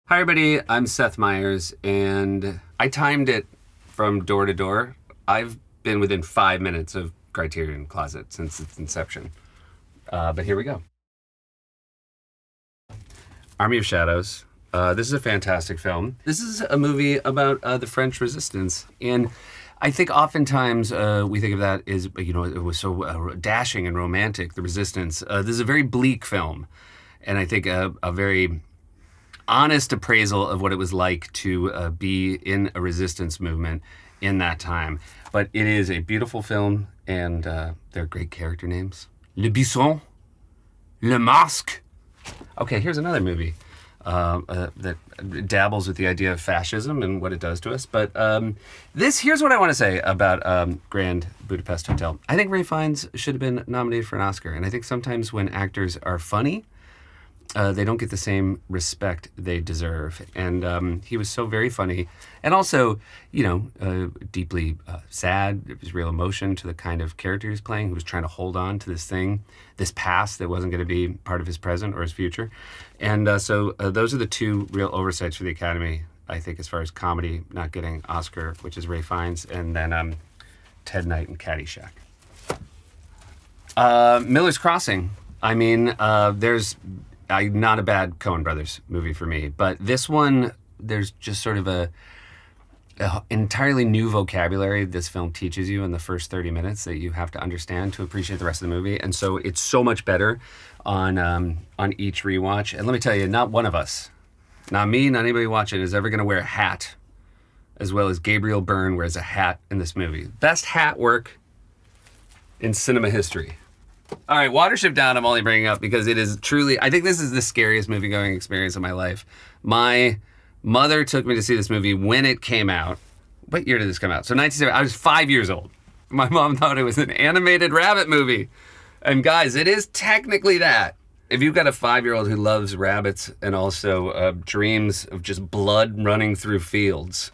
Hi, everybody. I'm Seth Meyers, and I timed it from door to door. I've been within 5 minutes of Criterion Closet since its inception. But here we go. Army of Shadows. This is a fantastic film. This is a movie about the French Resistance, and I think oftentimes we think of that as, it was so dashing and romantic, the Resistance. This is a very bleak film, and I think a very honest appraisal of what it was like to be in a resistance movement in that time. But it is a beautiful film, and they're great character names. Le Buisson, Le Masque. Okay, here's another movie that dabbles with the idea of fascism and what it does to us. But here's what I want to say about Grand Budapest Hotel. I think Ralph Fiennes should have been nominated for an Oscar. And I think sometimes when actors are funny, they don't get the same respect they deserve. And he was so very funny. And also, deeply sad. There was real emotion to the kind of character he was playing. He was trying to hold on to this thing, this past that wasn't going to be part of his present or his future. And so those are the two real oversights for the Academy, I think, as far as comedy not getting Oscar, which is Ralph Fiennes, and then Ted Knight and Caddyshack. Miller's Crossing. I mean, there's not a bad Coen Brothers movie for me, but this one, there's just sort of a entirely new vocabulary this film teaches you in the first 30 minutes that you have to understand to appreciate the rest of the movie. And so it's so much better on each rewatch. And let me tell you, not one of us, not me, not anybody watching, is ever going to wear a hat as well as Gabriel Byrne wears a hat in this movie. Best hat work in cinema history. All right, Watership Down I'm only bringing up because it is truly, I think this is the scariest movie-going experience of my life. My mother took me to see this movie when it came out. What year did this come out? So 1970, I was 5 years old. My mom thought it was an animated rabbit movie. And guys, it is technically that. If you've got a 5-year-old who loves rabbits and also dreams of just blood running through fields,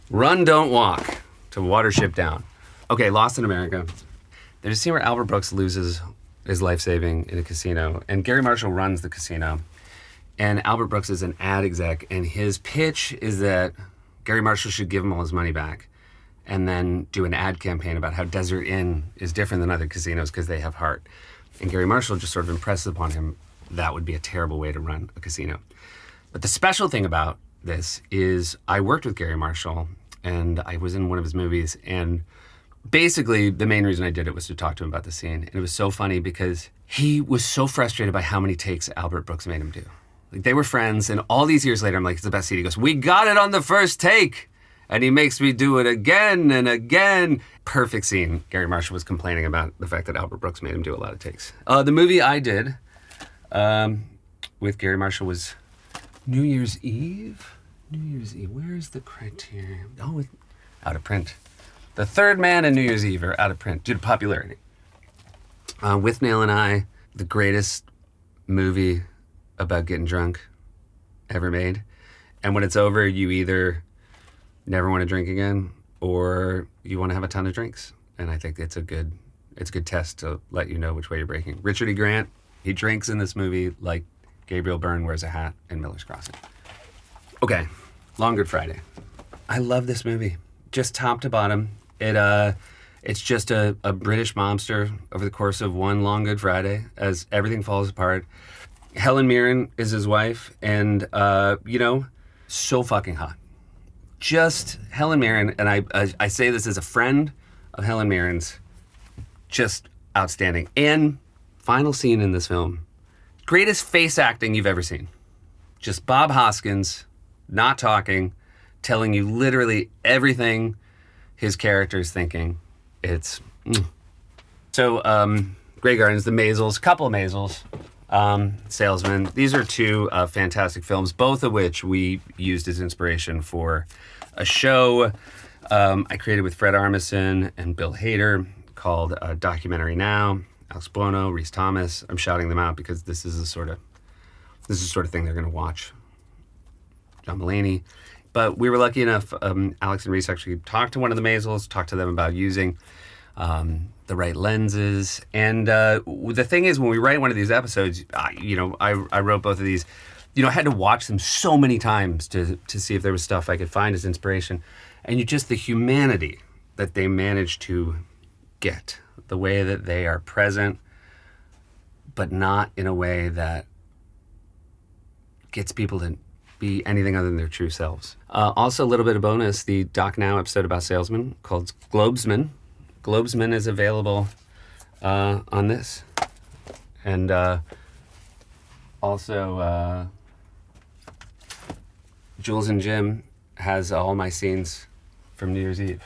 run, don't walk to Watership Down. Okay, Lost in America. There's a scene where Albert Brooks loses his life-saving in a casino, and Gary Marshall runs the casino. And Albert Brooks is an ad exec, and his pitch is that Gary Marshall should give him all his money back and then do an ad campaign about how Desert Inn is different than other casinos because they have heart. And Gary Marshall just sort of impresses upon him that would be a terrible way to run a casino. But the special thing about this is I worked with Gary Marshall, and I was in one of his movies, and basically, the main reason I did it was to talk to him about the scene. And it was so funny because he was so frustrated by how many takes Albert Brooks made him do. Like, they were friends, and all these years later, I'm like, it's the best scene. He goes, we got it on the first take. And he makes me do it again and again. Perfect scene. Gary Marshall was complaining about the fact that Albert Brooks made him do a lot of takes. The movie I did with Gary Marshall was New Year's Eve. New Year's Eve. Where's the Criterion? Oh, out of print. The Third Man and New Year's Eve are out of print due to popularity. With Nail and I, the greatest movie about getting drunk ever made. And when it's over, you either never want to drink again or you want to have a ton of drinks. And I think it's a good test to let you know which way you're breaking. Richard E. Grant, he drinks in this movie like Gabriel Byrne wears a hat in Miller's Crossing. Okay, Long Good Friday. I love this movie. Just top to bottom. It's just a British mobster over the course of one long Good Friday as everything falls apart. Helen Mirren is his wife, and, so fucking hot. Just Helen Mirren, and I say this as a friend of Helen Mirren's, just outstanding. And final scene in this film, greatest face acting you've ever seen. Just Bob Hoskins, not talking, telling you literally everything his character's thinking. It's So Grey Gardens, the Maysles, couple of Maysles, Salesman. These are two fantastic films, both of which we used as inspiration for a show I created with Fred Armisen and Bill Hader called Documentary Now. Alex Buono, Rhys Thomas. I'm shouting them out because this is the sort of thing they're going to watch. John Mulaney. But we were lucky enough, Alex and Rhys actually talked to one of the Maysles, talked to them about using the right lenses. And the thing is, when we write one of these episodes, I wrote both of these, I had to watch them so many times to see if there was stuff I could find as inspiration. And just the humanity that they managed to get, the way that they are present, but not in a way that gets people to be anything other than their true selves. Also, a little bit of bonus, the Doc Now episode about Salesman called Globesman. Globesman is available on this. And also, Jules and Jim has all my scenes from New Year's Eve.